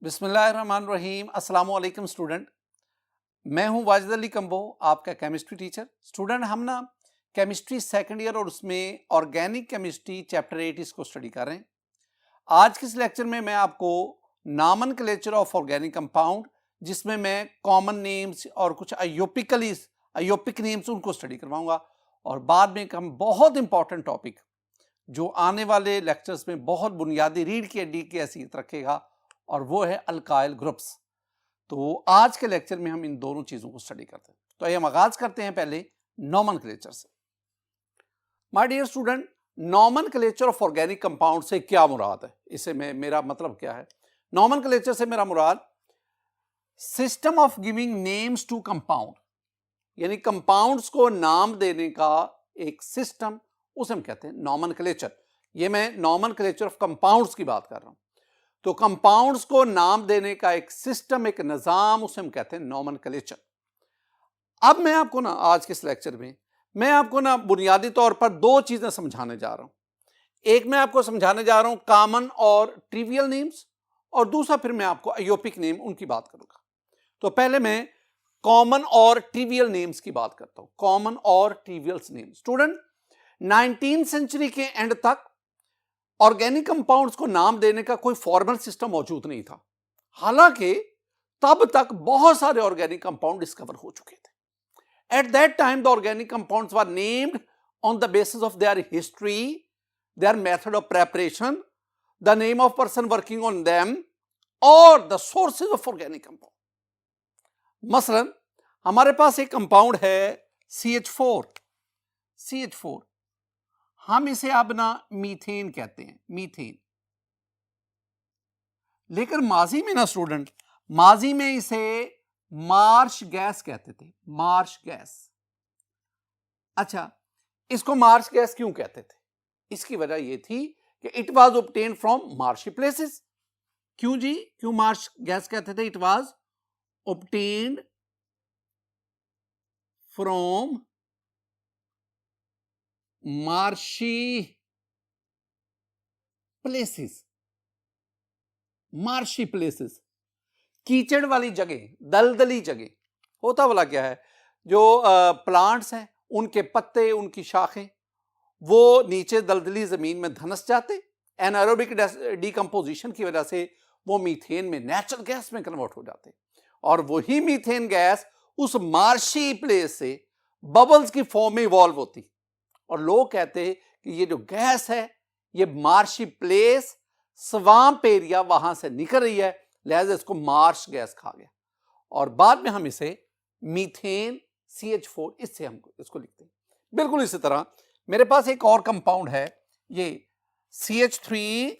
बिस्मिल्लाहिर्रहमानिर्रहीम। अस्सलाम वालेकुम स्टूडेंट, मैं हूं वाजिद अली कंबो, आपका केमिस्ट्री टीचर। स्टूडेंट, हम ना केमिस्ट्री सेकंड ईयर और उसमें ऑर्गेनिक केमिस्ट्री चैप्टर 8 इसको स्टडी कर रहे हैं। आज के इस लेक्चर में मैं आपको नॉमेनक्लेचर ऑफ ऑर्गेनिक कंपाउंड, जिसमें मैं कॉमन नेम्स और कुछ अयोपिक नेम्स उनको स्टडी करवाऊंगा, और बाद में एक हम बहुत इंपॉर्टेंट टॉपिक जो आने वाले लेक्चर्स में बहुत बुनियादी रीढ़ की हड्डी की हैसियत रखेगा, और वो है अल्काइल ग्रुप्स। तो आज के लेक्चर में हम इन दोनों चीजों को स्टडी करते हैं। तो आइए हम आगाज करते हैं पहले नॉमेनक्लेचर से। My dear student, nomenclature of organic compound से क्या मुराद है? इससे मेरा मतलब क्या है? नॉमेनक्लेचर से मेरा मुराद system of giving names to compound, यानी कंपाउंड्स को नाम देने का एक सिस्टम, उसे हम कहते हैं नॉमेनक्लेचर। ये मैं नॉमेनक्लेचर ऑफ कंपाउंड्स की बात कर रहा हूं। तो कंपाउंड्स को नाम देने का एक सिस्टम, एक निजाम, उसे हम कहते हैं नॉमेनक्लेचर। अब मैं आपको ना आज के इस लेक्चर में मैं आपको ना बुनियादी तौर पर दो चीजें समझाने जा रहा हूं। एक मैं आपको समझाने जा रहा हूं कॉमन और ट्रिवियल नेम्स, और दूसरा फिर मैं आपको अयोपिक नेम उनकी बात करूंगा। तो पहले मैं कॉमन और ट्रिवियल नेम्स की बात करता हूं। कॉमन और ट्रिवियल नेम्स। स्टूडेंट, 19वीं सेंचुरी के एंड तक ऑर्गेनिक कंपाउंड्स को नाम देने का कोई फॉर्मल सिस्टम मौजूद नहीं था। हालांकि तब तक बहुत सारे ऑर्गेनिक कंपाउंड डिस्कवर हो चुके थे। At that time the organic compounds were named on the basis of their history, their method of preparation, the name of person working on them, और the sources of organic compound. मसलन हमारे पास एक compound है CH4। हम इसे अब ना methane कहते हैं, मीथेन। लेकिन माजी में ना स्टूडेंट, माजी में इसे मार्श गैस कहते थे, मार्श गैस। अच्छा, इसको मार्श गैस क्यों कहते थे? इसकी वजह यह थी कि it was obtained from marshy places. क्यों जी, क्यों मार्श गैस कहते थे? It was obtained from marshy places. Marshy places, कीचड़ वाली जगह, दलदली जगह। होता वाला क्या है, जो प्लांट्स हैं उनके पत्ते, उनकी शाखें, वो नीचे दलदली जमीन में धंस जाते। एनारोबिक डिकम्पोजिशन की वजह से वो मीथेन में, नेचुरल गैस में कन्वर्ट हो जाते, और वही मीथेन गैस उस मार्शी प्लेस से बबल्स की फॉर्म में इवॉल्व होती, और लोग कहते हैं कि ये जो गैस है, ये मार्शी प्लेस, स्वाम्प एरिया वहां से निकल रही है, लिहाजा इसको मार्श गैस कहा गया। और बाद में हम इसे मीथेन CH4 इससे हम इसको लिखते हैं। बिल्कुल इसी तरह मेरे पास एक और कंपाउंड है, ये CH3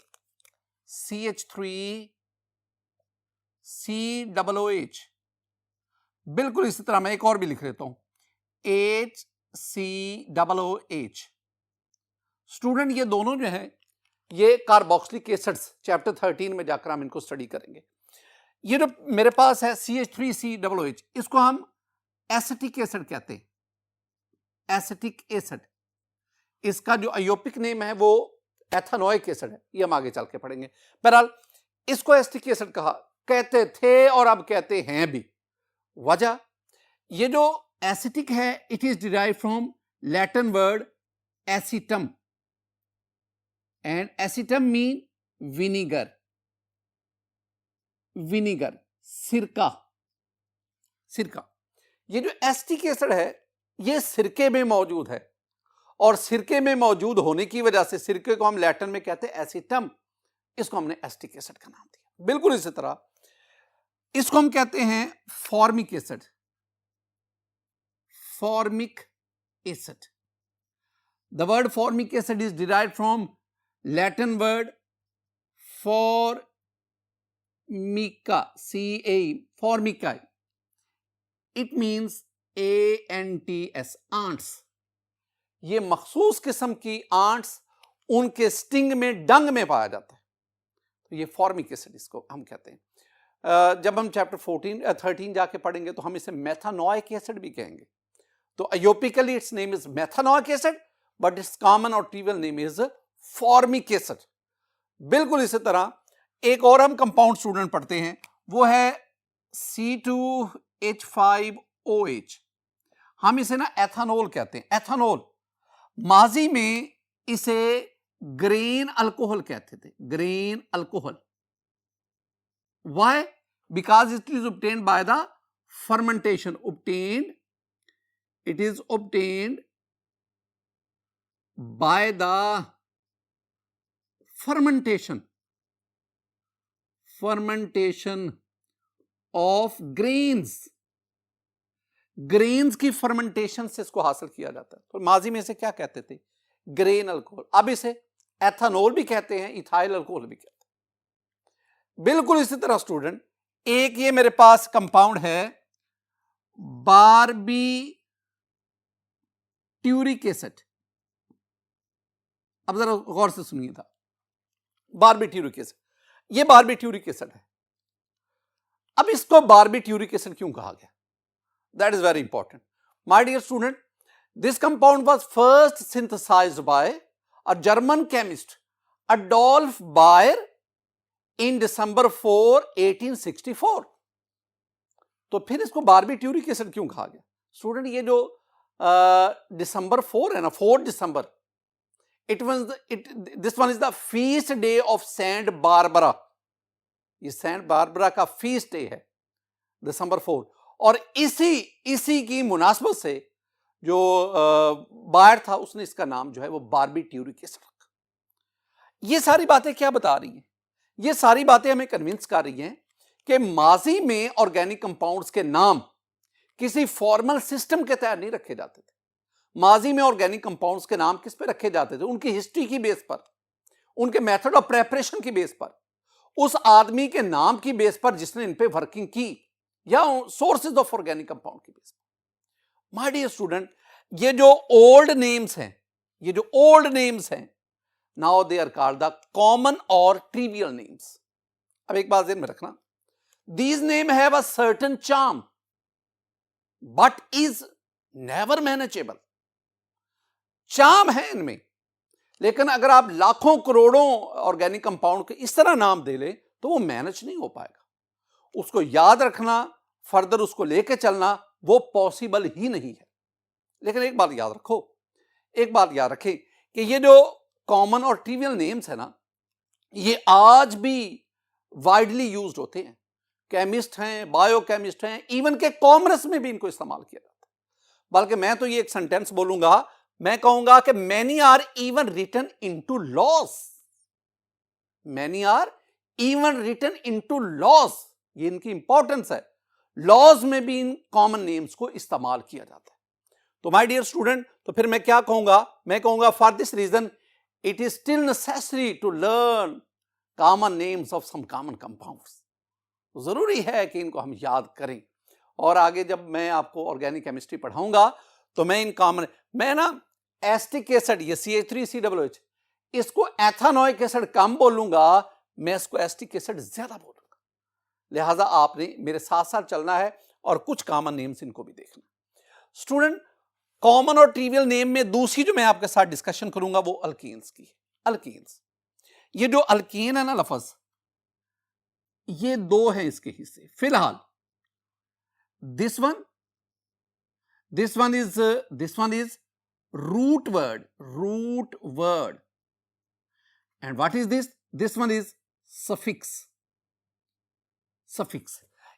COOH। बिल्कुल इसी तरह मैं एक और भी लिख लेता हूं, HCOOH। स्टूडेंट, ये दोनों जो हैं ये कार्बोक्सिलिक एसिड्स, चैप्टर 13 में जाकर हम इनको स्टडी करेंगे। ये जो मेरे पास है CH3COOH, इसको हम एसिटिक एसिड कहते हैं, एसिटिक एसिड। इसका जो अयोपिक नेम है वो एथेनोइक एसिड है, ये हम आगे चल के पढ़ेंगे। बहरहाल इसको एसिटिक एसिड कहते थे और अब कहते हैं भी। वजह, ये जो एसिटिक है, it is derive from Latin word एसिटम, and एसिटम mean vinegar, vinegar, सिरका, सिरका। ये जो एसिटिक एसिड है ये सिरके में मौजूद है, और सिरके में मौजूद होने की वजह से सिरके को हम लैटिन में कहते हैं एसिटम, इसको हमने एसिटिक एसिड का नाम दिया। बिल्कुल इसी तरह इसको हम कहते हैं formic acid, formic acid. The word formic acid is derived from Latin word formica, formica. It means ANTS, ants. ये मखसूस किस्म की आंट्स उनके स्टिंग में, डंग में पाया जाता है। तो ये फॉर्मिक एसिड इसको हम कहते हैं। जब हम चैप्टर 13 जाके पढ़ेंगे तो हम इसे मेथानोइक एसिड भी कहेंगे। तो अयोपिकली its name is methanoic acid, but its common और trivial name is formic acid. बिल्कुल इसी तरह एक और हम कंपाउंड स्टूडेंट पढ़ते हैं, वो है C2H5OH। हम इसे ना एथेनॉल कहते हैं। एथेनॉल माजी में इसे ग्रेन अल्कोहल कहते थे, grain alcohol. Why? Because it is obtained by the fermentation. It is obtained by the fermentation of grains की फर्मेंटेशन से इसको हासिल किया जाता है। तो माजी में इसे क्या कहते थे? Grain alcohol. अब इसे एथेनॉल भी कहते हैं, इथाइल अल्कोहल भी कहते हैं। बिल्कुल इसी तरह स्टूडेंट, एक ये मेरे पास कंपाउंड है बारबीट्यूरिक एसिड। अब जरा गौर से सुनिएगा, बारबीट्यूरिक एसिड, ये बारबीट्यूरिक एसिड है। अब इसको बारबीट्यूरिक एसिड क्यों कहा गया? That is very important. My dear student, this compound was first synthesized by a German chemist, Adolf Bayer, in December 4, 1864. तो फिर इसको बारबीट्यूरिक एसिड क्यों कहा गया? स्टूडेंट, ये जो December 4 है ना, 4 December, this one is the feast day of Saint Barbara. ये सेंट बारबरा का फीस्ट डे है, December 4। और इसी की मुनासबत से जो बायर था, उसने इसका नाम जो है वो बारबीट्यूरिक एसिड रखा। ये सारी बातें क्या बता रही हैं? ये सारी बातें हमें कन्विंस कर रही हैं कि माजी में ऑर्गेनिक कंपाउंड्स के नाम किसी फॉर्मल सिस्टम के तहत नहीं रखे जाते थे। माजी में ऑर्गेनिक कंपाउंड्स के नाम किस पे रखे जाते थे? उनकी हिस्ट्री की बेस पर, उनके मेथड ऑफ प्रेपरेशन की बेस पर, उस आदमी के नाम की बेस पर जिसने इन पे वर्किंग की, या सोर्सेज ऑफ ऑर्गेनिक कंपाउंड की बेस पर। माय डियर स्टूडेंट, ये जो ओल्ड नेम्स हैं, now they are called the common और ट्रिवियल नेम्स। अब एक बात ध्यान में रखना, these name have a certain charm but is never manageable. Charm है इनमें, लेकिन अगर आप लाखों करोड़ों ऑर्गेनिक कंपाउंड के इस तरह नाम दे ले तो वो मैनेज नहीं हो पाएगा। उसको याद रखना, फर्दर उसको लेके चलना, वो पॉसिबल ही नहीं है। लेकिन एक बात याद रखें कि ये जो कॉमन और ट्रिवियल नेम्स है ना, ये आज भी वाइडली यूज्ड होते हैं। केमिस्ट हैं, बायोकेमिस्ट हैं, इवन के कॉमर्स में भी इनको इस्तेमाल किया जाता है। बल्कि मैं तो ये एक सेंटेंस बोलूंगा, मैं कहूंगा कि many are even written into laws. Many are even written into laws, ये इनकी इंपॉर्टेंस है। लॉज में भी इन कॉमन नेम्स को इस्तेमाल किया जाता है। तो माय डियर स्टूडेंट, तो फिर मैं क्या कहूंगा? मैं कहूंगा for this reason it is still necessary to learn common names of some common compounds. जरूरी है कि इनको हम याद करें। और आगे जब मैं आपको ऑर्गेनिक केमिस्ट्री पढ़ाऊंगा तो मैं इन कॉमन, मैं ना एस्टिक एसिड, ये CH3COOH, इसको एथेनोइक एसिड कम बोलूंगा, मैं इसको एस्टिक एसिड ज्यादा बोलूंगा। लिहाजा आपने मेरे साथ साथ चलना है और कुछ कॉमन नेम्स इनको भी देखना। स्टूडेंट, कॉमन और ट्रिवियल नेम में दूसरी जो मैं आपके साथ डिस्कशन करूंगा वो अल्केन्स की। अल्केन्स, ये जो अल्केन है ना लफ्ज, ये दो हैं इसके हिस्से फिलहाल। This one is root word and what is this one is suffix.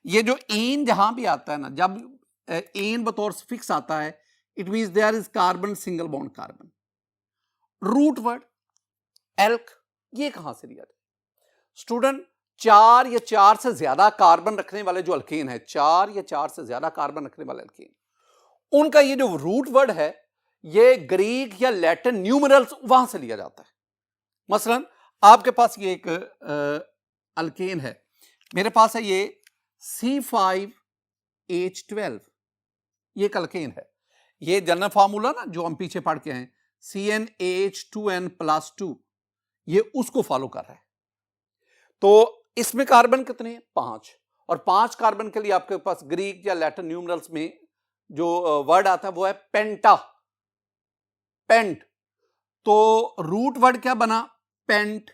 ये जो एन जहां भी आता है ना, जब एन बतौर सफिक्स आता है, it means there is carbon, single bond carbon. Root word alk, ये कहां से लिया जाए? स्टूडेंट, 4 या 4 से ज्यादा कार्बन रखने वाले जो अल्केन है, 4 या 4 से ज्यादा कार्बन रखने वाले अल्केन, उनका ये जो रूट वर्ड है, ये ग्रीक या लैटिन न्यूमरल्स वहां से लिया जाता है। मसलन आपके पास ये एक अल्केन है, मेरे पास है ये C5H12, ये एक अल्केन है। ये जनरल फार्मूला ना जो हम पीछे पढ़ के हैं, CnH2n+2, ये उसको फॉलो कर रहा है। तो इसमें कार्बन कितने हैं? 5। और 5 कार्बन के लिए आपके पास ग्रीक या लैटिन न्यूमरल्स में जो वर्ड आता है वो है पेंटा, पेंट। तो रूट वर्ड क्या बना? पेंट।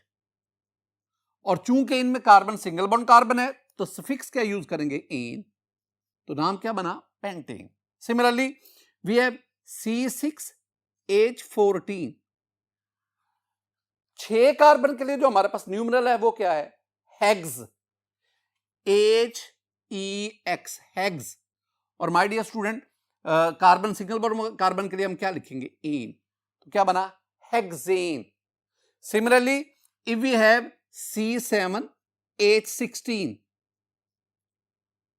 और चूंकि इनमें कार्बन सिंगल बॉन्ड कार्बन है तो सफिक्स क्या यूज करेंगे, एन, तो नाम क्या बना, pentane. Similarly we have C6H14, 6 carbon के लिए जो हमारे पास न्यूमरल है वो क्या है, हेक्स, HEX, हेक्स। और my dear student, carbon single bond carbon के लिए हम क्या लिखेंगे, एन, तो क्या बना, hexane. Similarly if we have C7H16,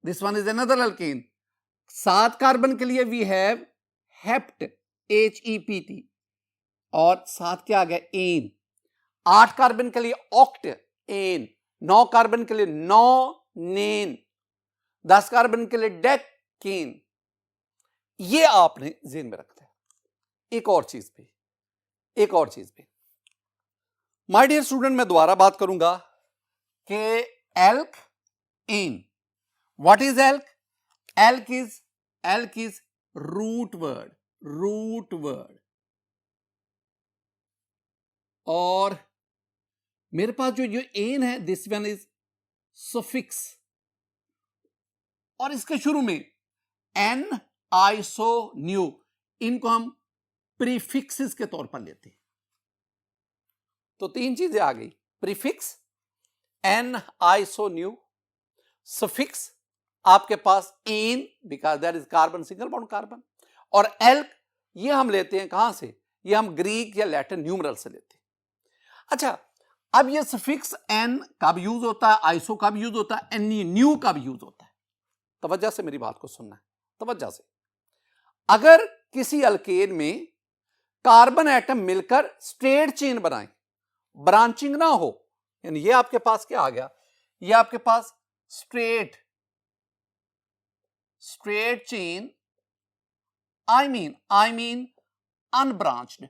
this one is another alkane. 7 carbon के लिए वी हैव हेप्ट, HEPT, और 7 क्या आ गया, एन। 8 कार्बन के लिए ऑक्ट, एन। 9 कार्बन के लिए नॉनेन। 10 कार्बन के लिए डेकेन। ये आपने ज़हन में रखना है। एक और चीज भी माय डियर स्टूडेंट, मैं दोबारा बात करूंगा कि alk ane, what is alk, alk is root word, और मेरे पास जो एन है, दिस वन इज सफिक्स, और इसके शुरू में एन, आइसो, न्यू, इनको हम प्रीफिक्सेस के तौर पर लेते हैं। तो 3 चीजें आ गई, prefix, n, iso, neo, suffix आपके पास ane because that is carbon single bond carbon, और एल्क ये हम लेते हैं कहां से, ये हम ग्रीक या लैटिन न्यूमरल से लेते हैं। अच्छा, अब ये सफिक्स एन कब यूज होता है, आइसो कब यूज होता है, एन, न्यू कब यूज होता है। तवज्जो से मेरी बात को सुनना है, तवज्जो से। अगर किसी अल्केन में कार्बन एटम मिलकर स्ट्रेट चेन बनाए, ब्रांचिंग ना हो, यानी ये आपके पास क्या आ गया, ये आपके पास straight chain, I mean unbranched.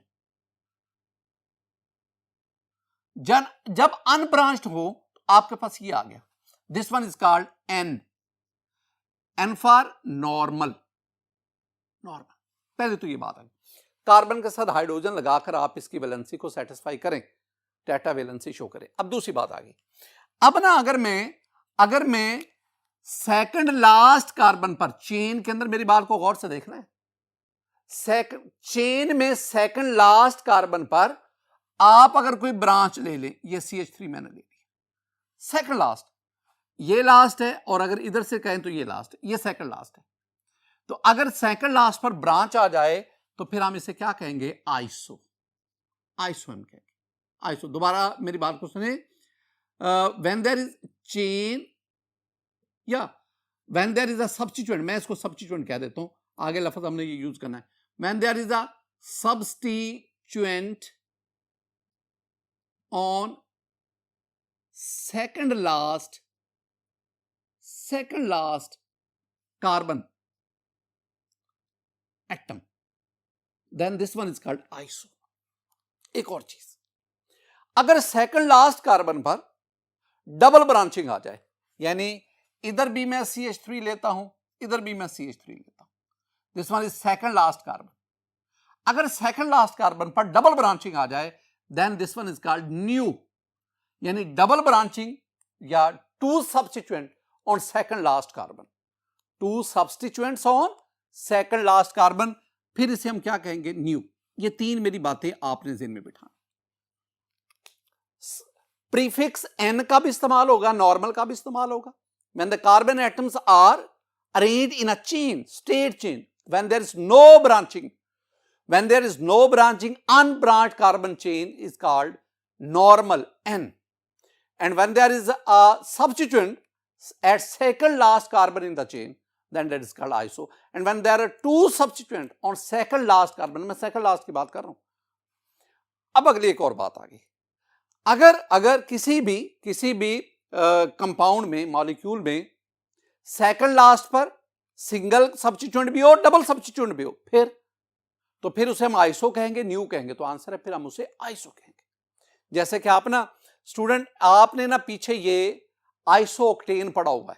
जब अनब्रांच्ड हो आपके पास ये आ गया, this one is called n for normal. पहले तो ये बात है, कार्बन के साथ हाइड्रोजन लगाकर आप इसकी वैलेंसी को सेटिस्फाई करें, टेट्रा वैलेंसी शो करें। अब दूसरी बात आ गई, अब ना अगर मैं सेकंड लास्ट कार्बन पर, चेन के अंदर मेरी बात को गौर से देखना है, चेन में सेकंड लास्ट कार्बन पर आप अगर कोई ब्रांच ले लें, ये CH3 मैंने ले लिया, सेकंड लास्ट, ये लास्ट है, और अगर इधर से कहें तो ये लास्ट है, ये सेकंड लास्ट है। तो अगर सेकंड लास्ट पर ब्रांच आ जाए तो फिर हम इसे क्या कहेंगे, आइसो हम कहेंगे, आइसो। दोबारा मेरी बात को सुने, व्हेन देयर इज चेन या when there is a substituent, मैं इसको सब्स्टिट्यूएंट कह देता हूं, आगे लफ्ज हमने ये यूज करना है, when there is a substituent on second last carbon atom, then this one is called iso। एक और चीज, अगर सेकंड लास्ट कार्बन पर डबल ब्रांचिंग आ जाए, यानी इधर भी मैं CH3 लेता हूं, इधर भी मैं CH3 लेता हूं, this one is second last carbon. अगर सेकंड लास्ट कार्बन पर डबल ब्रांचिंग आ जाए, then this one is called neo, यानी डबल ब्रांचिंग या two substituent on second last carbon, two substituents on second last carbon, फिर इसे हम क्या कहेंगे, न्यू। ये 3 मेरी बातें आपने ज़हन में बिठाना। प्रीफिक्स एन का भी इस्तेमाल होगा, नॉर्मल का भी इस्तेमाल होगा। When the carbon atoms are arranged in a chain, straight chain, when there is no branching, unbranched carbon chain is called normal N, and when there is a substituent at second last carbon in the chain, then that is called iso, and when there are two substituent on second last carbon, मैं second last की बात कर रहा हूं। अब अगली एक और बात आ गई, अगर किसी भी कंपाउंड में, मॉलिक्यूल में सेकंड लास्ट पर सिंगल सब्स्टिट्यूएंट भी हो, डबल सब्स्टिट्यूएंट भी हो, फिर उसे हम आइसो कहेंगे, न्यू कहेंगे, तो आंसर है फिर हम उसे आइसो कहेंगे। जैसे कि आप ना स्टूडेंट, आपने ना पीछे ये आइसोक्टेन पढ़ा हुआ है,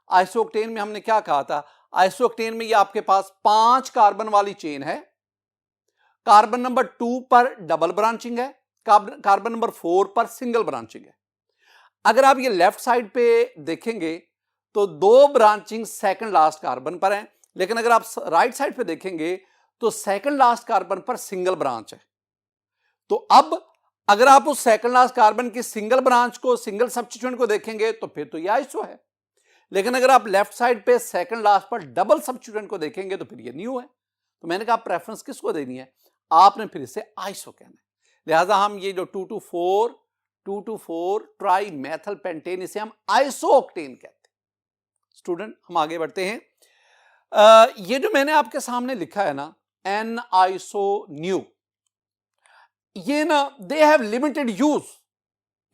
आइसोक्टेन में हमने क्या कहा था, आइसोक्टेन में ये आपके पास 5 कार्बन वाली चेन है, कार्बन नंबर 2 पर डबल ब्रांचिंग है, कार्बन नंबर 4 पर सिंगल ब्रांचिंग है। अगर आप ये लेफ्ट साइड पे देखेंगे तो 2 ब्रांचिंग सेकंड लास्ट कार्बन पर है, लेकिन अगर आप राइट साइड पे देखेंगे तो सेकंड लास्ट कार्बन पर सिंगल ब्रांच है। तो अब अगर आप उस सेकंड लास्ट कार्बन की सिंगल ब्रांच को, सिंगल सब्स्टिट्यूएंट को देखेंगे तो फिर तो ये आइसो है। लेकिन अगर आप लेफ्ट साइड पे सेकंड लास्ट पर डबल सब्स्टिट्यूएंट को देखेंगे तो फिर ये न्यू है। तो मैंने कहा प्रेफरेंस किसको देनी है, आपने फिर इसे आइसो कहना है। लिहाजा हम ये जो 2,2,4 ट्राई मैथल पेंटेन, इसे हम आइसोऑक्टेन कहते हैं। स्टूडेंट हम आगे बढ़ते हैं। ये जो मैंने आपके सामने लिखा है ना, एन आइसो न्यू, ये ना दे हैव लिमिटेड यूज,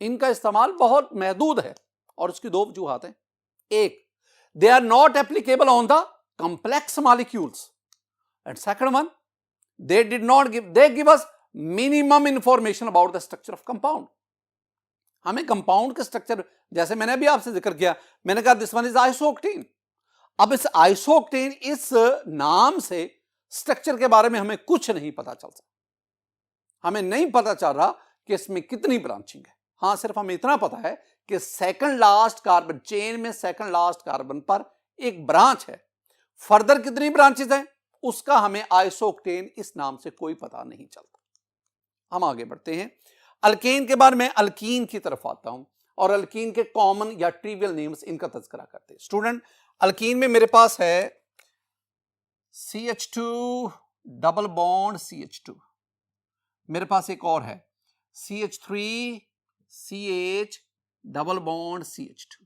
इनका इस्तेमाल बहुत महदूद है और उसकी 2 वजूहात हैं। एक, they are not applicable on the complex molecules, and second one, they did not give, they give us minimum information about the structure of compound. हमें कंपाउंड के स्ट्रक्चर, जैसे मैंने अभी आपसे जिक्र किया, मैंने कहा दिस वन इज आइसोऑक्टेन। अब इस आइसोऑक्टेन इस नाम से स्ट्रक्चर के बारे में हमें कुछ नहीं पता चल सकता, हमें नहीं पता चल रहा कि इसमें कितनी ब्रांचिंग है। हां, सिर्फ हमें इतना पता है कि सेकंड लास्ट कार्बन चेन में सेकंड लास्ट कार्बन पर एक ब्रांच है। फर्दर कितनी ब्रांचेस हैं उसका हमें आइसोऑक्टेन इस नाम से कोई पता नहीं चलता। हम आगे बढ़ते हैं। अल्केन के बाद मैं अल्कीन की तरफ आता हूं और अल्कीन के कॉमन या ट्रिवियल नेम्स इनका तज़किरा करते हैं। स्टूडेंट, अल्कीन में मेरे पास है CH2 डबल बॉन्ड CH2, मेरे पास एक और है CH3 CH double bond CH2,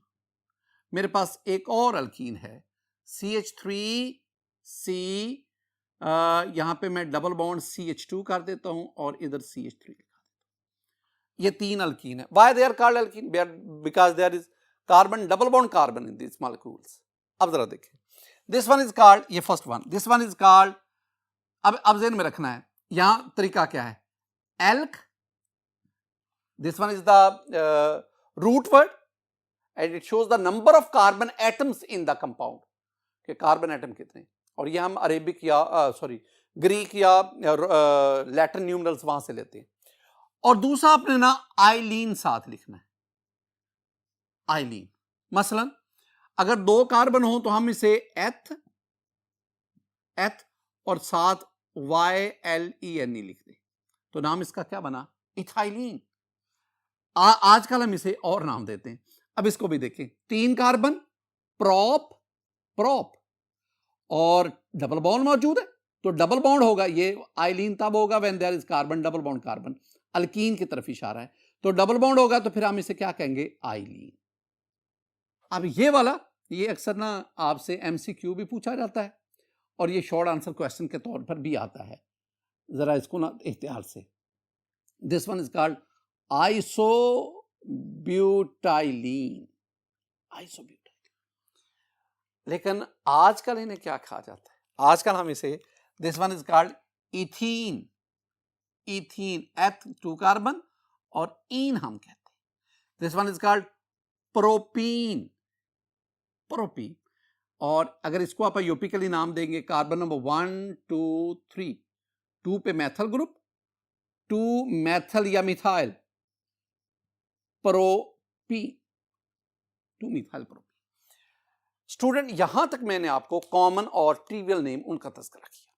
मेरे पास एक और अल्कीन है CH3 C, यहां पे मैं डबल बॉन्ड CH2 कर देता हूं और इधर CH3 लिखा देता हूं। ये 3 अल्कीन है। Why they are called alkene? Because there is carbon double bond carbon in this molecules. अब जरा देखें, दिस वन इज कॉल्ड, ये first one, this one is called, अब ज़हन में रखना है यहां तरीका क्या है, alk, this one is the root word and it shows the number of carbon atoms in the compound, कि कार्बन एटम कितने, और ये हम अरेबिक या ग्रीक या लैटिन न्यूमरल्स वहां से लेते हैं। और दूसरा आपने ना आइलीन साथ लिखना है, आइलीन। मसलन अगर 2 कार्बन हो तो हम इसे एथ और साथ YLENE लिख दें, तो नाम इसका क्या बना, इथाइलीन। आजकल हम इसे और नाम देते हैं। अब इसको भी देखें, 3 कार्बन, प्रोप और डबल बॉन्ड मौजूद है, तो डबल बॉन्ड होगा, ये आइलीन तब होगा when there is carbon double bond carbon, alkene की तरफ इशारा है, तो डबल बॉन्ड होगा तो फिर हम इसे क्या कहेंगे, आइलीन। अब ये वाला, ये अक्सर ना आपसे MCQ भी पूछा जाता है और ये शॉर्ट आंसर क्वेश्चन के तौर पर भी आता है, जरा इसको ना इख्तियार से, दिस वन इज कॉल्ड आइसोब्यूटाइलीन, आइसोब्यूटाइलीन। लेकिन आजकल इन्हें क्या कहा जाता है, आजकल हम इसे, this one is called ethene, एथ 2 कार्बन और ईन हम कहते हैं। This one is called propene, और अगर इसको आप यूपिकली नाम देंगे, कार्बन नंबर 1 2 3, 2 पे मैथल ग्रुप, 2 मैथल या मिथाइल प्रोपी, 2 मिथाइल प्रोपी। स्टूडेंट, यहां तक मैंने आपको कॉमन और ट्रिवियल नेम उनका तज़किरा किया।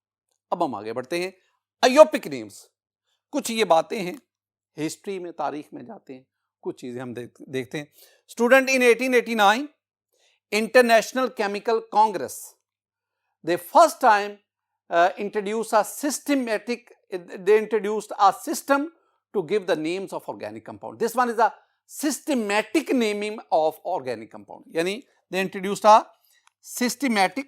अब हम आगे बढ़ते हैं, अयोपिक नेम्स। कुछ ये बातें हैं, हिस्ट्री में, तारीख में जाते हैं, कुछ चीजें हम देखते हैं। Student, in 1889 international chemical Congress, they first time introduced a system to give the names of organic compound. This one is a systematic naming of organic compound. Yani they introduced a systematic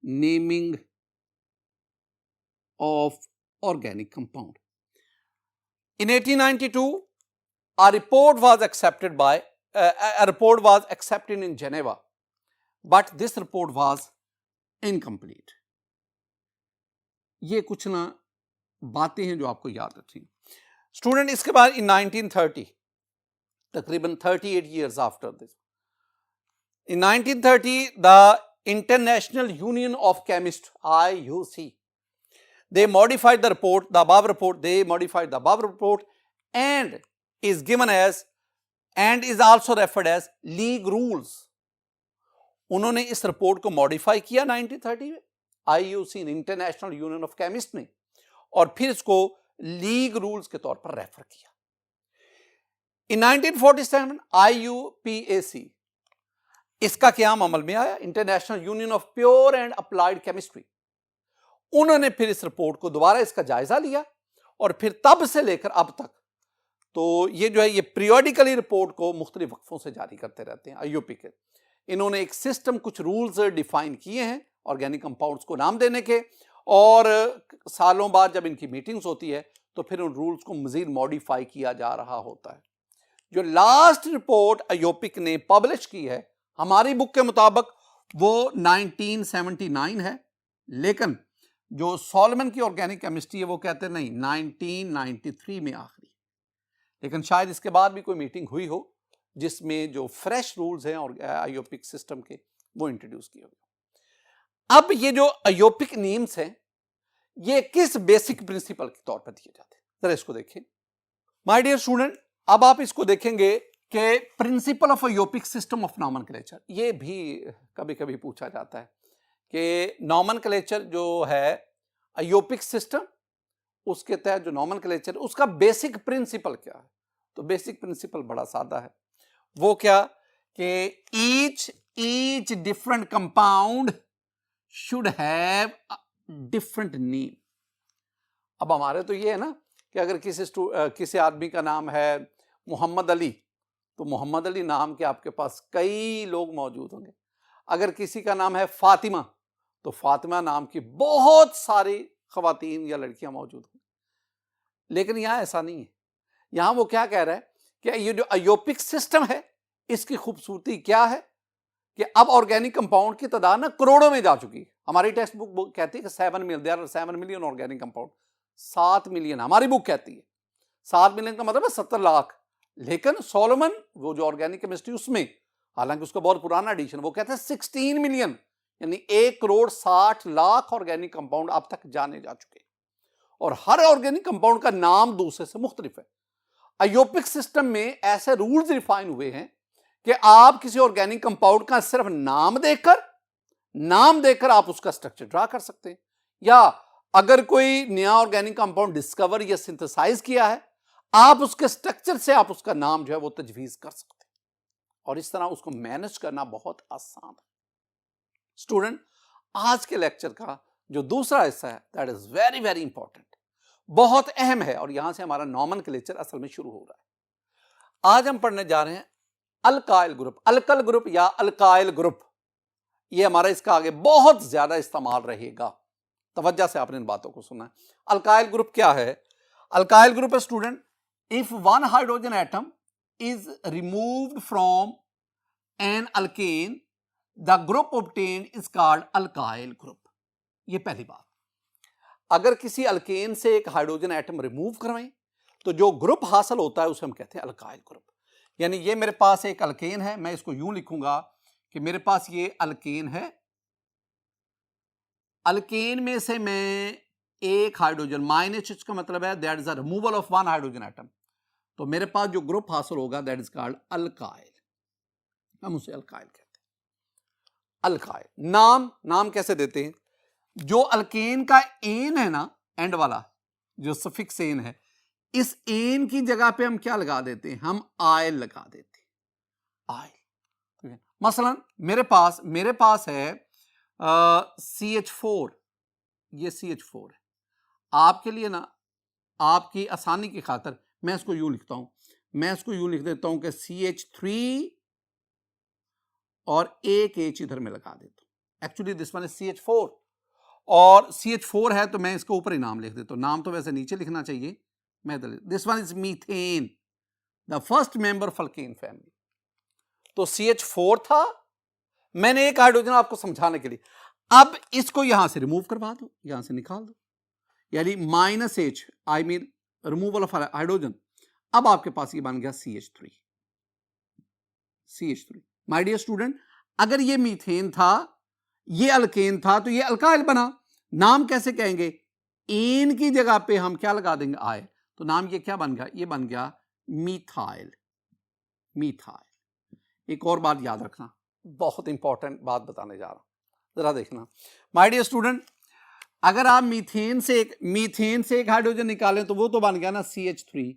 naming of organic compound. In 1892, a report was accepted in Geneva, but this report was incomplete. ये कुछ ना बातें हैं जो आपको याद रखनी। Student, इसके बाद in 1930, तकरीबन 38 years after this, in 1930 the International Union of Chemists, IUC, they modified the report, the above report, they modified the above report and is given as and is also referred as league rules. उन्होंने इस report को modify किया 1930 में IUC international union of chemist ने, और फिर इसको league rules के तौर पर रेफर किया। इन 1947 IUPAC इसका क्याम अमल में आया, international union of pure and applied chemistry. उन्होंने फिर इस रिपोर्ट को दोबारा इसका जायजा लिया और फिर तब से लेकर अब तक तो ये जो है ये पीरियोडिकली रिपोर्ट को मुख्तलिफ वक्फों से जारी करते रहते हैं IUP के। इन्होंने एक सिस्टम, कुछ रूल्स डिफाइन किए हैं ऑर्गेनिक कंपाउंड्स को नाम देने के, और सालों बाद जब इनकी मीटिंग्स होती है तो फिर उन रूल्स को मजीद मॉडिफाई किया जा रहा होता है। जो लास्ट रिपोर्ट IUPAC ने पब्लिश की है हमारी बुक के मुताबिक वो 1979 है, लेकिन जो सॉलमन की ऑर्गेनिक केमिस्ट्री है वो कहते हैं नहीं 1993 में आखिरी, लेकिन शायद इसके बाद भी कोई मीटिंग हुई हो जिसमें जो फ्रेश रूल्स हैं और IUPAC सिस्टम के वो इंट्रोड्यूस किए हुए। अब ये जो IUPAC नेम्स हैं ये किस बेसिक प्रिंसिपल के तौर पर दिए जाते हैं, जरा इसको देखें माय डियर स्टूडेंट। अब आप इसको देखेंगे कि principle of IUPAC system of nomenclature, ये भी कभी कभी पूछा जाता है कि नॉमेनक्लेचर जो है IUPAC सिस्टम, उसके तहत जो नॉमेनक्लेचर उसका बेसिक प्रिंसिपल क्या है। तो बेसिक प्रिंसिपल बड़ा सादा है, वो क्या कि each different compound should have different name. अब हमारे तो ये है ना कि अगर किसी आदमी का नाम है मोहम्मद अली, तो मोहम्मद अली नाम के आपके पास कई लोग मौजूद होंगे। अगर किसी का नाम है फातिमा, तो फातिमा नाम की बहुत सारी खवातीन या लड़कियां मौजूद होंगी। लेकिन यहां ऐसा नहीं है, यहां वो क्या कह रहा है कि ये जो IUPAC सिस्टम है इसकी खूबसूरती क्या है कि अब ऑर्गेनिक कंपाउंड की तादाद ना करोड़ों में जा चुकी है। हमारी टेक्स्ट बुक कहती है कि 7 मिलियन ऑर्गेनिक कंपाउंड, 7 मिलियन हमारी बुक कहती है। 7 मिलियन का मतलब है 70 लाख, लेकिन सोलोमन वो जो ऑर्गेनिक केमिस्ट्री उसमें, हालांकि उसका बहुत पुराना एडिशन, वो कहते हैं 16 मिलियन, यानी 1,60,00,000 ऑर्गेनिक कंपाउंड अब तक जाने जा चुके हैं, और हर ऑर्गेनिक कंपाउंड का नाम दूसरे से मुख्तलिफ है। IUPAC सिस्टम में ऐसे रूल्स डिफाइन हुए हैं कि आप किसी ऑर्गेनिक कंपाउंड का सिर्फ नाम देकर आप उसका स्ट्रक्चर ड्रा कर सकते हैं, या अगर कोई नया ऑर्गेनिक कंपाउंड डिस्कवर या सिंथेसाइज किया है आप उसके स्ट्रक्चर से आप उसका नाम जो है वो तजवीज कर सकते हैं, और इस तरह उसको मैनेज करना बहुत आसान है। स्टूडेंट, आज के लेक्चर का जो दूसरा हिस्सा है that is very very important, बहुत अहम है, और यहां से हमारा नॉमेनक्लेचर असल में शुरू हो रहा है। आज हम पढ़ने जा रहे हैं अल्काइल ग्रुप, अल्कल ग्रुप या अल्काइल ग्रुप। ये हमारा इसका आगे बहुत ज्यादा इस्तेमाल रहेगा, तवज्जो से आपने इन बातों को सुना है। अल्काइल ग्रुप क्या है? अल्काइल ग्रुप है student, if one hydrogen atom is removed from an alkane the group obtained is called alkyl group. ये पहली बात, अगर किसी अल्केन से एक हाइड्रोजन एटम रिमूव करवाएं तो जो ग्रुप हासिल होता है उसे हम कहते हैं अल्काइल ग्रुप। यानी ये मेरे पास एक अल्केन है, मैं इसको यूं लिखूंगा कि मेरे पास ये अल्केन है, अल्केन में से मैं एक हाइड्रोजन -H का मतलब है that is a removal of one hydrogen atom, तो मेरे पास जो ग्रुप हासिल होगा दैट इज कॉल्ड अल्काइल, हम उसे अल्काइल कहते हैं। अल्काइल नाम कैसे देते हैं? जो अल्केन का एन है ना, एंड वाला जो सफिक्स एन है, इस एन की जगह पे हम क्या लगा देते हैं? हम आयल लगा देते हैं, आयल। मसलन मेरे पास है CH4, ये CH4 है। आपके लिए ना, आपकी आसानी की खातिर मैं इसको यूं लिखता हूं, मैं इसको यूं लिख देता हूं कि CH3 और एक H इधर में लगा देता हूं। Actually this one is CH4 और CH4 है तो मैं इसके ऊपर ही नाम लिख देता हूं। नाम तो वैसे नीचे लिखना चाहिए, मैं this one is methane, the first member of alkane family. तो CH4 था, मैंने एक हाइड्रोजन आपको समझाने के लिए, अब इसको यहां से रिमूव करवा दो, यहां से निकाल दो, यानी -H, I mean removal of hydrogen. अब आपके पास ये बन गया CH3। माय डियर स्टूडेंट, अगर ये मीथेन था, ये अल्केन था, तो ये अल्काइल बना। नाम कैसे कहेंगे? एन की जगह पे हम क्या लगा देंगे, आय, तो नाम ये क्या बन गया, ये बन गया मीथाइल। मीथाइल। एक और बात याद रखना, बहुत इंपॉर्टेंट बात बताने जा रहा हूं, जरा देखना माय डियर स्टूडेंट, अगर आप मीथेन से एक हाइड्रोजन निकालें तो वो तो बन गया ना CH3,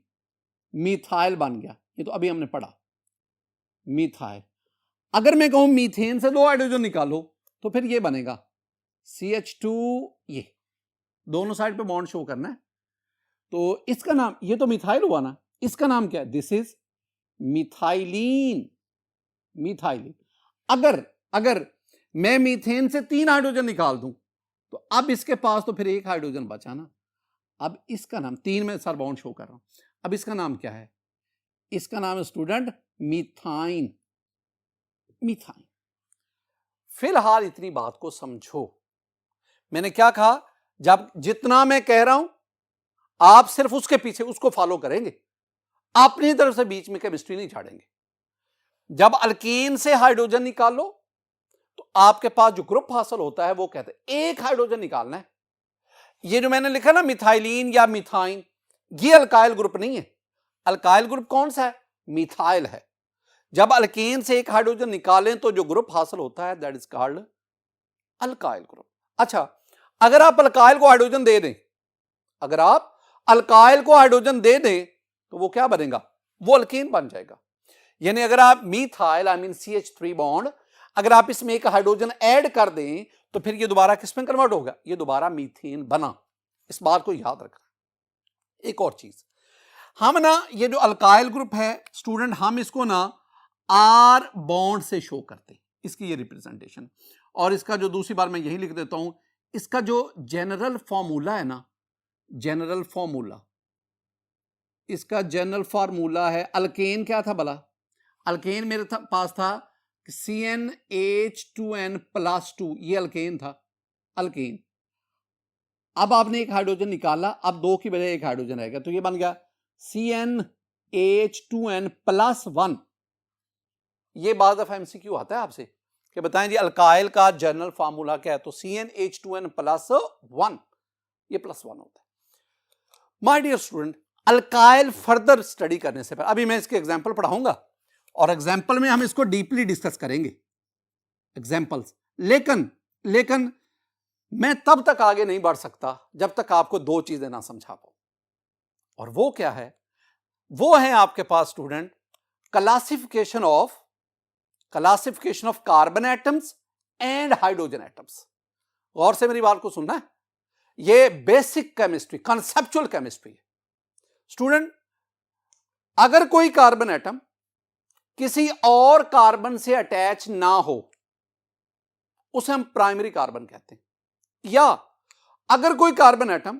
मीथाइल बन गया, ये तो अभी हमने पढ़ा मीथाइल। अगर मैं कहूं मीथेन से 2 हाइड्रोजन निकालो तो फिर ये बनेगा CH2, ये दोनों साइड पे बॉन्ड शो करना है, तो इसका नाम, ये तो मिथाइल हुआ ना, इसका नाम क्या है, दिस इज मिथाइलीन। मिथाइलीन। अगर मैं मीथेन से 3 हाइड्रोजन निकाल दूं तो अब इसके पास तो फिर 1 हाइड्रोजन बचा ना, अब इसका नाम, 3 में सर बॉन्ड शो कर रहा हूं, अब इसका नाम क्या है, इसका नाम है स्टूडेंट मीथाइन। मीथाइन। फिलहाल इतनी बात को समझो, मैंने क्या कहा, जब जितना मैं कह रहा हूं आप सिर्फ उसके पीछे उसको फॉलो करेंगे, अपनी तरफ से बीच में केमिस्ट्री नहीं झाड़ेंगे। जब अल्कीन से हाइड्रोजन निकालो तो आपके पास जो ग्रुप हासिल होता है वो कहते हैं 1 हाइड्रोजन निकालना है। ये जो मैंने लिखा ना मिथाइलीन या मिथाइन, ये अल्काइल ग्रुप नहीं है। अल्काइल ग्रुप कौन सा है, मिथाइल है। जब अल्कीन से 1 हाइड्रोजन निकालें तो जो ग्रुप हासिल होता है that is called alkyl group. अच्छा, अगर आप अल्काइल को हाइड्रोजन दे दें, अगर आप अल्काइल को हाइड्रोजन दे दें तो वो क्या बनेगा, वो अल्कीन बन जाएगा। यानी अगर आप methyl I mean CH3 bond, अगर आप इसमें 1 हाइड्रोजन ऐड कर दें तो फिर ये दोबारा किसमें कन्वर्ट होगा, ये दोबारा मीथेन बना। इस बात को याद रखना। एक और चीज, हम ना ये जो अल्काइल ग्रुप है स्टूडेंट, हम इसको ना R बॉन्ड से शो करते हैं, इसकी ये रिप्रेजेंटेशन। और इसका जो दूसरी बार मैं यही लिख देता हूं, इसका जो जनरल फॉर्मूला है ना, जनरल फॉर्मूला, इसका जनरल फार्मूला है, अल्केन क्या था भला, अल्केन मेरे पास था CnH2n+2, ये अल्केन था, अल्केन। अब आपने 1 हाइड्रोजन निकाला, अब 2 की बजाय 1 हाइड्रोजन रहेगा, तो ये बन गया CnH2n+1। ये बाद दफा MCQ आता है आपसे कि बताएं जी अल्काइल का जनरल फार्मूला क्या है, तो CnH2n+1, ये +1 होता है। My dear student, alkyl further study करने से पहले, अभी मैं इसके एग्जांपल पढ़ाऊंगा और एग्जाम्पल में हम इसको डीपली डिस्कस करेंगे, एग्जाम्पल्स। लेकिन मैं तब तक आगे नहीं बढ़ सकता जब तक आपको 2 चीजें ना समझा पाऊं, और वो क्या है, वो है आपके पास student classification of carbon atoms and hydrogen atoms. गौर से मेरी बात को सुनना है, ये बेसिक केमिस्ट्री, कंसेप्चुअल केमिस्ट्री है स्टूडेंट। अगर कोई कार्बन एटम किसी और कार्बन से अटैच ना हो उसे हम प्राइमरी कार्बन कहते हैं, या अगर कोई कार्बन एटम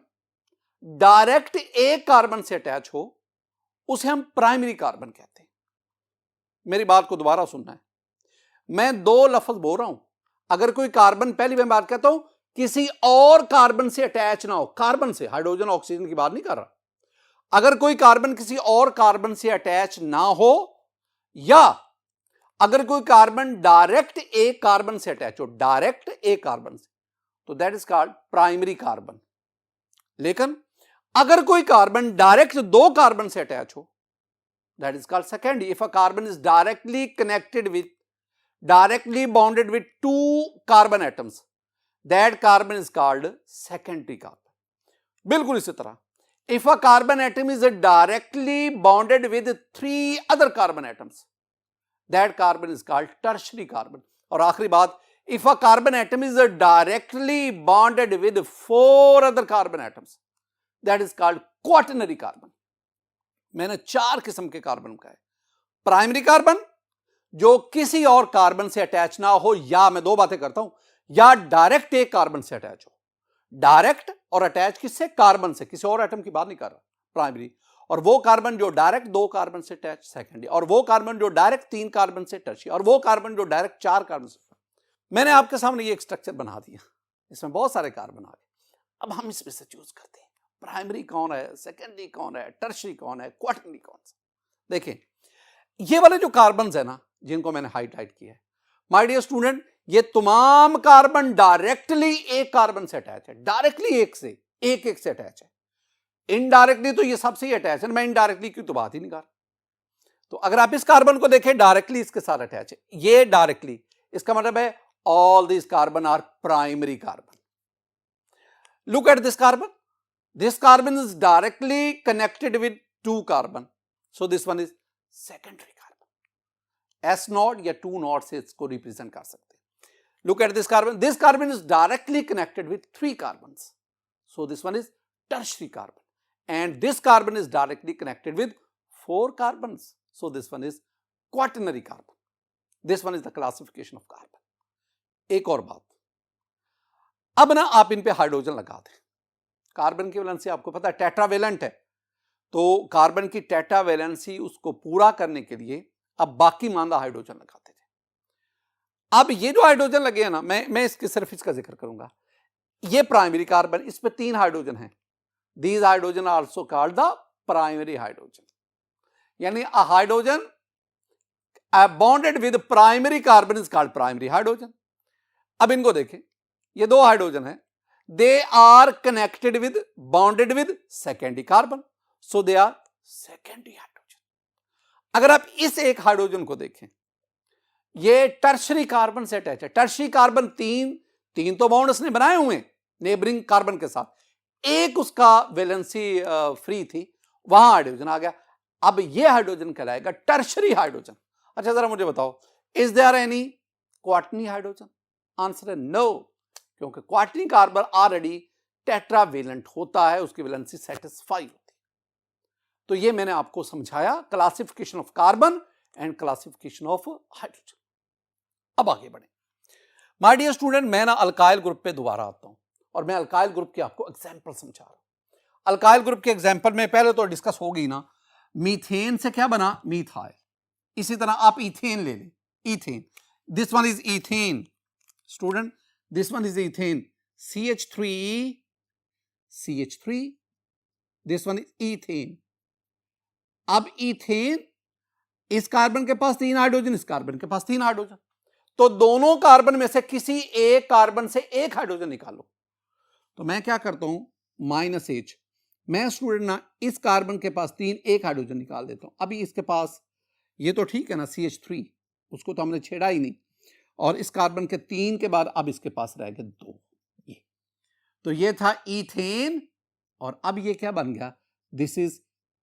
डायरेक्ट एक कार्बन से अटैच हो उसे हम प्राइमरी कार्बन कहते हैं। मेरी बात को दोबारा सुनना है, मैं 2 लफ्ज बोल रहा हूं। अगर कोई कार्बन, पहली मैं बात कहता हूं किसी और कार्बन से अटैच ना हो, कार्बन से, हाइड्रोजन ऑक्सीजन की बात नहीं कर रहा, अगर कोई कार्बन किसी और कार्बन से अटैच ना हो, या अगर कोई कार्बन डायरेक्ट एक कार्बन से अटैच हो, डायरेक्ट एक कार्बन से, तो that is called primary carbon. लेकिन अगर कोई कार्बन डायरेक्ट 2 कार्बन से अटैच हो, that is called secondary. If a carbon is directly bonded with 2 carbon atoms, that carbon is called secondary carbon. बिल्कुल इसी तरह if a carbon atom is directly bonded with 3 other carbon atoms, that carbon is called tertiary carbon. और आखिरी बात, if a carbon atom is directly bonded with 4 other carbon atoms, that is called quaternary carbon. मैंने 4 किस्म के carbon का है, primary carbon जो किसी और कार्बन से अटैच ना हो, या मैं 2 बातें करता हूं, या डायरेक्ट एक कार्बन से अटैच हो, डायरेक्ट और अटैच किससे, कार्बन से, किसी और एटम की बात नहीं कर रहा, प्राइमरी। और वो कार्बन जो डायरेक्ट 2 कार्बन से अटैच, सेकेंडरी। और वो कार्बन जो डायरेक्ट 3 कार्बन से टर्शियरी, और वो कार्बन जो डायरेक्ट 4 कार्बन से। मैंने आपके सामने ये एक स्ट्रक्चर बना दिया, इसमें बहुत सारे कार्बन आ गए। अब हम इसमें से चूज करते हैं प्राइमरी कौन है, सेकेंडरी कौन है, टर्शियरी कौन है, क्वाटरनरी कौन सा। देखें ये वाले जो कार्बन है ना जिनको मैंने हाईलाइट किया है, माय डियर स्टूडेंट, ये तमाम कार्बन डायरेक्टली एक कार्बन से अटैच है, डायरेक्टली एक से, एक एक से अटैच है। इनडायरेक्टली तो ये सबसे ही अटैच है, मैं इनडायरेक्टली की तो बात ही नहीं कर रहा। तो अगर आप इस कार्बन को देखें डायरेक्टली इसके साथ अटैच है, ये डायरेक्टली, इसका मतलब है all this carbon are primary carbon. Look at this carbon, this carbon is directly connected with 2 carbon, so this one is secondary carbon. s not या 2 नॉट से इसको रिप्रेजेंट कर सकते हैं। look at this carbon is directly connected with 3 carbons, so this one is tertiary carbon, and this carbon is directly connected with 4 carbons, so this one is quaternary carbon. this one is the classification of carbon. एक और बात, अब ना आप इन पे hydrogen लगा दें। Carbon की वैलेंसी आपको पता है टेट्रावेलेंट है, तो कार्बन की टेट्रावेलेंसी उसको पूरा करने के लिए अब बाकी मानदा हाइड्रोजन लगाते थे। अब ये जो हाइड्रोजन लगे हैं ना, मैं इसके सिर्फ इसका जिक्र करूंगा। ये प्राइमरी कार्बन, इस पे 3 हाइड्रोजन हैं। These hydrogen are also called the primary hydrogen, यानी a hydrogen bonded with primary carbon is called primary hydrogen. अब इनको देखें, ये 2 हाइड्रोजन है, they are connected with, bonded with secondary carbon, so they are secondary hydrogen. अगर आप इस एक हाइड्रोजन को देखें, ये टर्शरी कार्बन से अटैच है। टर्शरी कार्बन 3 तो बॉन्ड उसने बनाए हुए नेबरिंग कार्बन के साथ, एक उसका वैलेंसी फ्री थी, वहां हाइड्रोजन आ गया। अब ये हाइड्रोजन कहलाएगा टर्शरी हाइड्रोजन। अच्छा जरा मुझे बताओ, is there any quaternary hydrogen? Answer है नो, क्योंकि क्वाटर्नी कार्बन ऑलरेडी टेट्रावेलेंट होता है, उसकी वैलेंसी सेटिस्फाई होती है। तो ये मैंने आपको समझाया classification of carbon and classification of hydrogen. अब आगे बढ़े माय डियर स्टूडेंट, मैं ना अल्काइल ग्रुप पे दोबारा आता हूं और मैं अल्काइल ग्रुप के आपको एग्जांपल समझा रहा हूं। अल्काइल ग्रुप के एग्जांपल में पहले तो डिस्कस हो गई ना, मीथेन से क्या बना? मीथाइल। इसी तरह आप इथेन ले लें, ethane, this one is ethane student, this one is ethane, CH3, CH3, this one is ethane. अब इथेन, इस कार्बन के पास 3 हाइड्रोजन, इस कार्बन के पास 3 हाइड्रोजन, तो दोनों कार्बन में से किसी एक कार्बन से एक हाइड्रोजन निकालो। तो मैं क्या करता हूं, -H, मैं स्टूडेंट ना इस कार्बन के पास 3 एक हाइड्रोजन निकाल देता हूं। अभी इसके पास ये तो ठीक है ना CH3, उसको तो हमने छेड़ा ही नहीं, और इस कार्बन के 3 के बाद अब इसके पास रह गए 2। ये तो ये था इथेन, और अब ये क्या बन गया? This is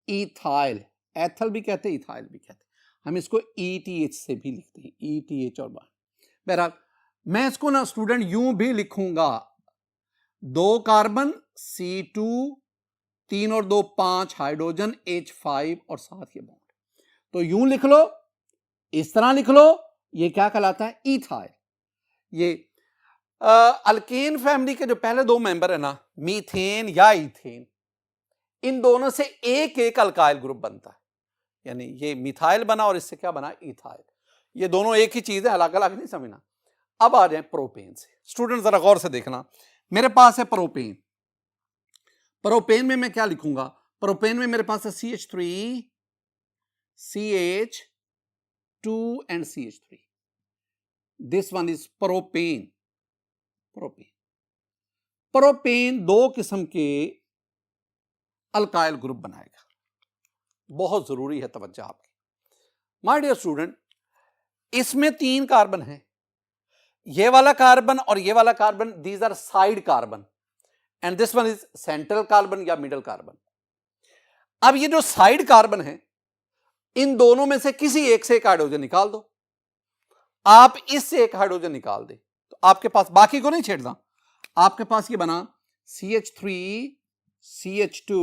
ethyl. एथल भी कहते हैं, इथाइल भी कहते हैं, हम इसको ETH से भी लिखते हैं, ETH और बार। बहरहाल मैं इसको ना स्टूडेंट यूं भी लिखूंगा, 2 कार्बन C2, 3 और 2 5 हाइड्रोजन H5 और साथ ये बॉन्ड। तो यूं लिख लो, इस तरह लिख लो, ये क्या कहलाता है? इथाइल। ये अल्केन फैमिली के जो पहले 2 मेंबर है ना, मीथेन या इथेन, इन दोनों से एक एक अल्काइल ग्रुप बनता है, यानी ये मिथाइल बना और इससे क्या बना? इथाइल। ये दोनों एक ही चीज है, अलग अलग नहीं समझना। अब आ जाए प्रोपेन से। स्टूडेंट जरा गौर से देखना, मेरे पास है प्रोपेन। प्रोपेन में मैं क्या लिखूंगा? प्रोपेन में मेरे पास है CH3, CH2 and CH3. This one is propane. Propane 2 किस्म के अल्काइल ग्रुप बनाएगा, बहुत जरूरी है तवज्जो आपकी। माय डियर स्टूडेंट, इसमें 3 कार्बन है, ये वाला कार्बन और ये वाला carbon, these are side carbon, and this one is central carbon या मिडल कार्बन। अब ये जो साइड कार्बन है, इन दोनों में से किसी एक से एक हाइड्रोजन निकाल दो। आप इससे एक हाइड्रोजन निकाल दे तो आपके पास, बाकी को नहीं छेड़ना, आपके पास ये बना CH3, CH2।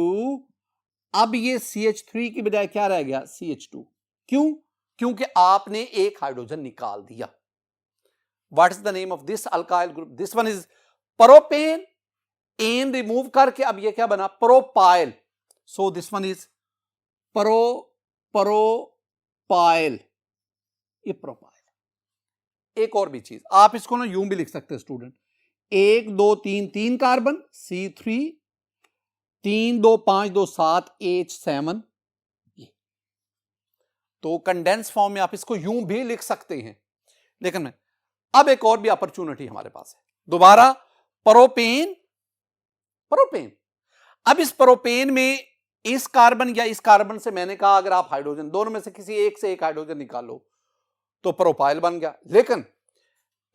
अब ये CH3 की बजाय क्या रह गया? CH2। क्यों? क्योंकि आपने एक हाइड्रोजन निकाल दिया। What is the name of this alkyl group? This one is propane. Ane remove करके अब ये क्या बना? Propyl. So this one is propyl. ये प्रोपाइल। एक और भी चीज, आप इसको ना यूं भी लिख सकते हैं स्टूडेंट, 1 2 3 3 कार्बन C3, 3 2 5 2 7 H7। तो कंडेंस फॉर्म में आप इसको यूं भी लिख सकते हैं। लेकिन मैं अब एक और भी अपॉर्चुनिटी हमारे पास है, दोबारा प्रोपेन अब इस प्रोपेन में इस कार्बन या इस कार्बन से मैंने कहा अगर आप हाइड्रोजन दोनों में से किसी एक से एक हाइड्रोजन निकालो तो प्रोपाइल बन गया, लेकिन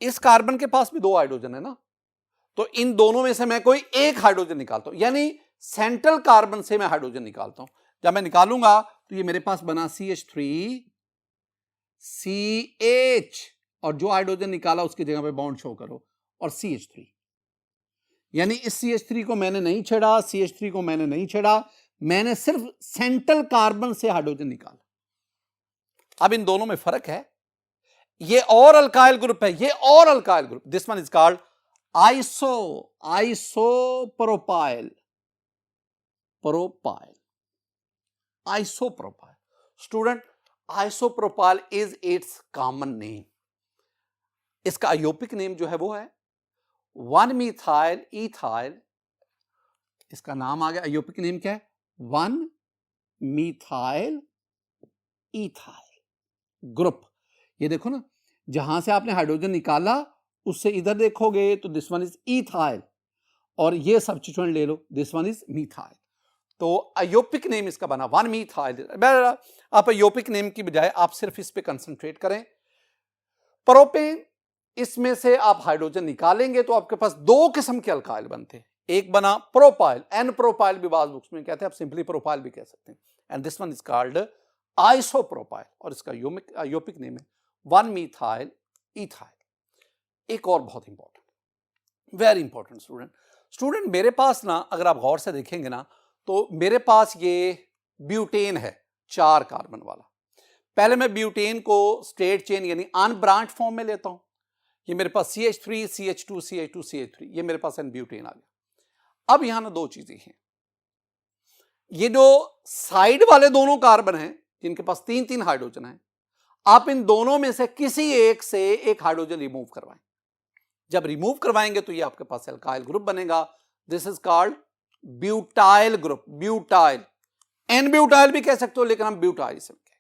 इस कार्बन के पास भी दो हाइड्रोजन है ना, तो इन दोनों में से मैं कोई एक हाइड्रोजन निकालता हूं, यानी सेंट्रल कार्बन से मैं हाइड्रोजन निकालता हूं। जब मैं निकालूंगा तो ये मेरे पास बना CH3 CH, और जो हाइड्रोजन निकाला उसकी जगह पे बॉन्ड शो करो और CH3, यानी इस CH3 को मैंने नहीं छेड़ा, CH3 को मैंने नहीं छेड़ा, मैंने सिर्फ सेंट्रल कार्बन से हाइड्रोजन निकाला। अब इन दोनों में फर्क है, ये और अल्काइल ग्रुप है, ये और alkyl group, this one is called isopropyl, isopropyl. Student, isopropyl is it's common name, इसका आयोपिक नेम जो है वो है 1-methyl ethyl, इसका नाम आ गया, आयोपिक नेम क्या है 1-methyl ethyl ग्रुप। ये देखो ना, जहां से आपने हाइड्रोजन निकाला उससे इधर देखोगे तो दिस वन इज इथाइल, और ये सब्स्टिट्यूएंट ले लो, दिस वन इज मिथाइल, तो आयोपिक नेम इसका बना 1-methyl। आप आयोपिक नेम की बजाय आप सिर्फ इस पे कंसंट्रेट करें। प्रोपेन, इसमें से आप हाइड्रोजन निकालेंगे तो आपके पास दो किस्म के अल्काइल बनते हैं, एक बना प्रोपाइल, एन प्रोपाइल भी बाज बुक्स में कहते हैं, आप सिंपली प्रोपाइल भी कह सकते हैं, and this one is called isopropyl, और इसका आयोपिक नेम है 1-methyl ethyl। एक और बहुत इंपॉर्टेंट, वेरी इंपॉर्टेंट स्टूडेंट, मेरे पास ना अगर आप गौर से देखेंगे ना तो मेरे पास ये ब्यूटेन है 4 कार्बन वाला। पहले मैं ब्यूटेन को स्ट्रेट चेन यानी अनब्रांच फॉर्म में लेता हूं, ये मेरे पास CH3 CH2 CH2 CH3, ये मेरे पास एन ब्यूटेन आ गया। अब यहां ना दो चीजें हैं, ये जो साइड वाले दोनों कार्बन हैं जिनके पास 3-3 हाइड्रोजन है, आप इन दोनों में से किसी एक से एक हाइड्रोजन रिमूव करवाएं। जब रिमूव करवाएंगे तो ये आपके पास एल्काइल ग्रुप बनेगा, this is called butyl group, butyl, n butyl भी कह सकते हो, लेकिन हम ब्यूटाइल से कहें।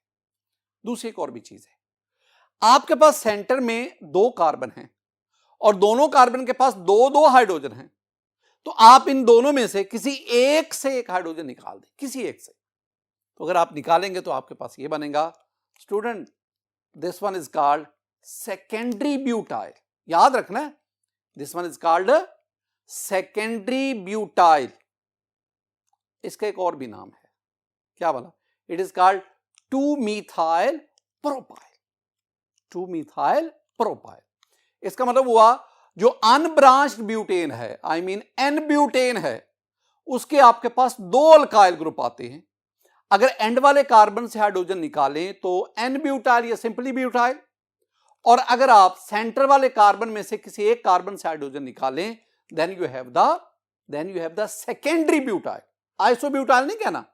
दूसरी एक और भी चीज है, आपके पास सेंटर में 2 कार्बन हैं और दोनों कार्बन के पास 2-2 हाइड्रोजन हैं, तो आप इन दोनों में से किसी एक से एक हाइड्रोजन निकाल दें, किसी एक से। तो अगर आप निकालेंगे तो आपके पास ये बनेगा student, this one is called secondary butyl, याद रखना है, this one is called secondary butyl. इसका एक और भी नाम है, क्या बोला, it is called 2-methyl propyl, 2-methyl propyl. इसका मतलब हुआ जो अनब्रांच्ड ब्यूटेन है, आई मीन एन ब्यूटेन है, उसके आपके पास 2 अल्काइल ग्रुप आते हैं। अगर एंड वाले कार्बन से हाइड्रोजन निकालें तो एन ब्यूटाइल या सिंपली ब्यूटाइल, और अगर आप सेंटर वाले कार्बन में से किसी एक कार्बन से हाइड्रोजन निकालें then you have the secondary butyl, isobutyl नहीं कहना,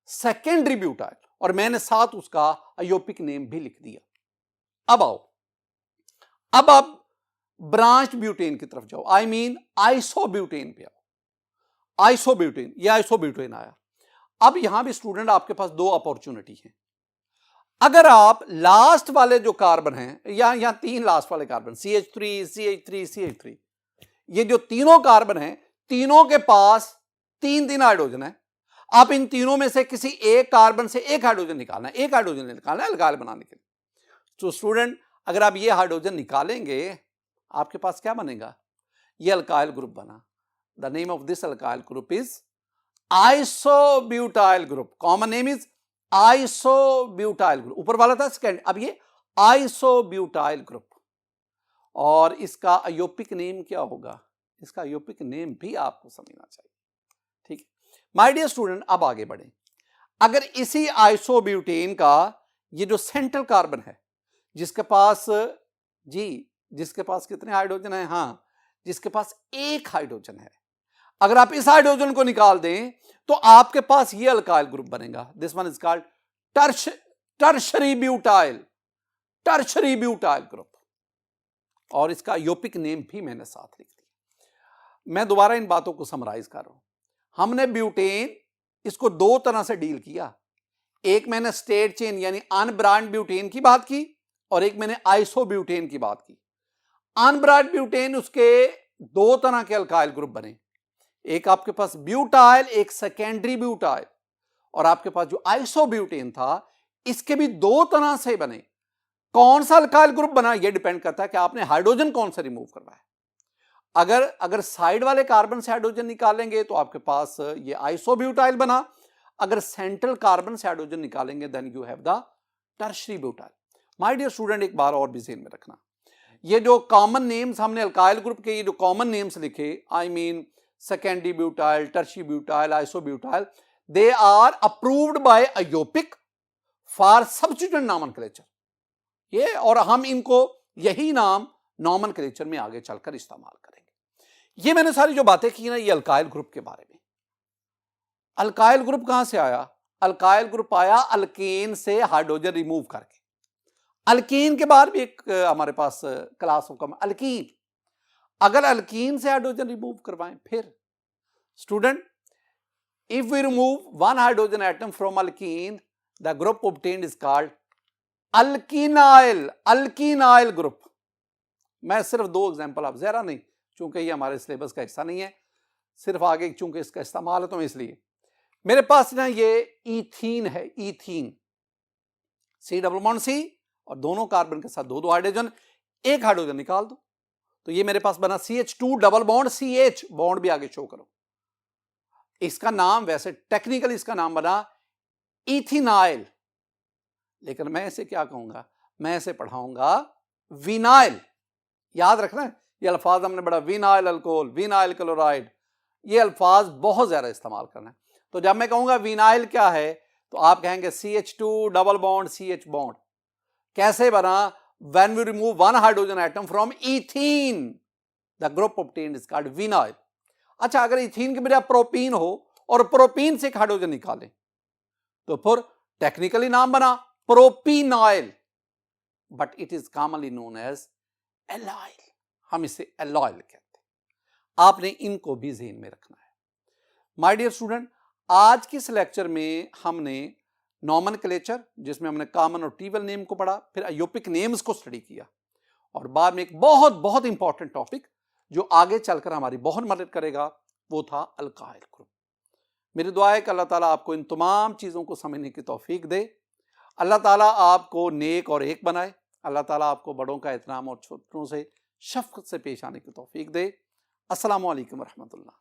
सेकेंडरी ब्यूटाइल, और मैंने साथ उसका आयोपिक नेम भी लिख दिया। अब आओ, अब आप ब्रांच ब्यूटेन की तरफ जाओ, आई मीन आइसोब्यूटेन पे आओ, आइसोब्यूटेन, ये आइसोब्यूटेन आया। अब यहां भी स्टूडेंट आपके पास 2 अपॉर्चुनिटी है। अगर आप लास्ट वाले जो कार्बन हैं, यहां 3 लास्ट वाले कार्बन CH3 CH3 CH3, ये जो तीनों कार्बन हैं, तीनों के पास 3-3 हाइड्रोजन है, आप इन तीनों में से किसी एक कार्बन से एक हाइड्रोजन निकालना है, एक हाइड्रोजन निकालना है अल्काइल बनाने के लिए। तो स्टूडेंट, अगर आप ये हाइड्रोजन निकालेंगे आपके पास क्या बनेगा, ये अल्काइल ग्रुप बना। The name of this alkyl group is isobutyl group, common name is isobutyl group, ऊपर वाला था सेकेंड, अब ये आइसोब्यूटाइल ग्रुप। और इसका आयोपिक नेम क्या होगा, इसका आयोपिक नेम भी आपको समझना चाहिए, ठीक है माय डियर स्टूडेंट। अब आगे बढ़े, अगर इसी आइसोब्यूटेन का ये जो सेंट्रल कार्बन है, जिसके पास जिसके पास कितने हाइड्रोजन है, हाँ, जिसके पास 1 हाइड्रोजन है, अगर आप इस हाइड्रोजन को निकाल दें तो आपके पास ये अल्काइल ग्रुप बनेगा, this one is called tertiary butyl, tertiary butyl group, और इसका आयोपिक नेम भी मैंने साथ लिख दिया। मैं दोबारा इन बातों को समराइज कर रहा हूं। हमने ब्यूटेन इसको 2 तरह से डील किया, एक मैंने स्ट्रेट चेन यानी अनब्रांड ब्यूटेन की बात की, और एक मैंने आइसोब्यूटेन की बात की। अनब्रांड ब्यूटेन, उसके 2 तरह के अल्काइल ग्रुप बने, एक आपके पास ब्यूटाइल, एक सेकेंडरी ब्यूटाइल, और आपके पास जो आइसोब्यूटेन था, इसके भी दो तरह से बने। कौन सा अल्काइल ग्रुप बना यह डिपेंड करता है कि आपने हाइड्रोजन कौन सा रिमूव करवाया। अगर साइड वाले कार्बन से हाइड्रोजन निकालेंगे तो आपके पास ये आइसोब्यूटाइल बना। अगर सेंट्रल कार्बन से हाइड्रोजन निकालेंगे then you have the tertiary butyl. My dear student, एक बार और भी ध्यान में रखना, ये जो कॉमन नेम्स हमने अल्काइल ग्रुप के, ये जो कॉमन नेम्स लिखे, I mean secondary butyl, tertiary butyl, isobutyl, they are approved by IUPAC for substituent nomenclature. ये, और हम इनको यही नाम नॉमेनक्लेचर में आगे चलकर इस्तेमाल करेंगे। ये मैंने सारी जो बातें की ना, ये अल्काइल ग्रुप के बारे में। अल्काइल ग्रुप कहां से आया? अल्काइल ग्रुप आया अल्केन से हाइड्रोजन रिमूव करके। अल्कीन के बाद भी एक हमारे पास क्लास ऑफ अल्कीन। अगर अल्कीन से हाइड्रोजन रिमूव करवाएं, फिर student, if we remove one hydrogen atom from alkene, the group obtained is called alkenyl. Alkenyl group. मैं सिर्फ दो एग्जांपल, आप जरा नहीं, चूंकि ये हमारे सिलेबस का हिस्सा नहीं है, सिर्फ आगे चूंकि इसका इस्तेमाल है तो मैं इसलिए, मेरे पास ना ये ईथीन है, ethene, C double bond C, और दोनों कार्बन के साथ दो दो हाइड्रोजन, एक हाइड्रोजन निकाल दो तो ये मेरे पास बना CH2 double bond CH, bond भी आगे शो करो। इसका नाम वैसे टेक्निकली इसका नाम बना इथिनाइल, लेकिन मैं इसे क्या कहूंगा? मैं इसे पढ़ाऊंगा विनाइल। याद रखना, ये अल्फाज हमने बड़ा, विनाइल अल्कोहल, विनाइल क्लोराइड, ये अल्फाज बहुत ज्यादा इस्तेमाल करना है। तो जब मैं कहूंगा विनाइल क्या है, तो आप कहेंगे CH2 double bond CH bond. कैसे बना? when we remove one hydrogen atom from ethene, the group obtained is called vinyl। अच्छा, अगर इथीन के बजाय प्रोपीन हो और प्रोपीन से एक हाइड्रोजन निकालें तो फिर टेक्निकली नाम बना propenyl, but it is commonly known as allyl. हम इसे एलाइल कहते हैं। आपने इनको भी ज़हन में रखना है। माय डियर स्टूडेंट, आज के इस लेक्चर में हमने नॉमेनक्लेचर, जिसमें हमने कॉमन और ट्रिवियल नेम को पढ़ा, फिर अयोपिक नेम्स को स्टडी किया, और बाद में एक बहुत बहुत इंपॉर्टेंट टॉपिक जो आगे चलकर हमारी बहुत मदद करेगा, वो था अल्काइल ग्रुप। मेरी दुआ है कि अल्लाह ताला आपको इन तमाम चीज़ों को समझने की तौफीक दे। अल्लाह ताला आपको नेक और एक बनाए। अल्लाह ताला आपको बड़ों का एहतराम और छोटों से शफ़क़त से पेश आने की तौफीक दे। अस्सलामु अलैकुम रहमतुल्लाह।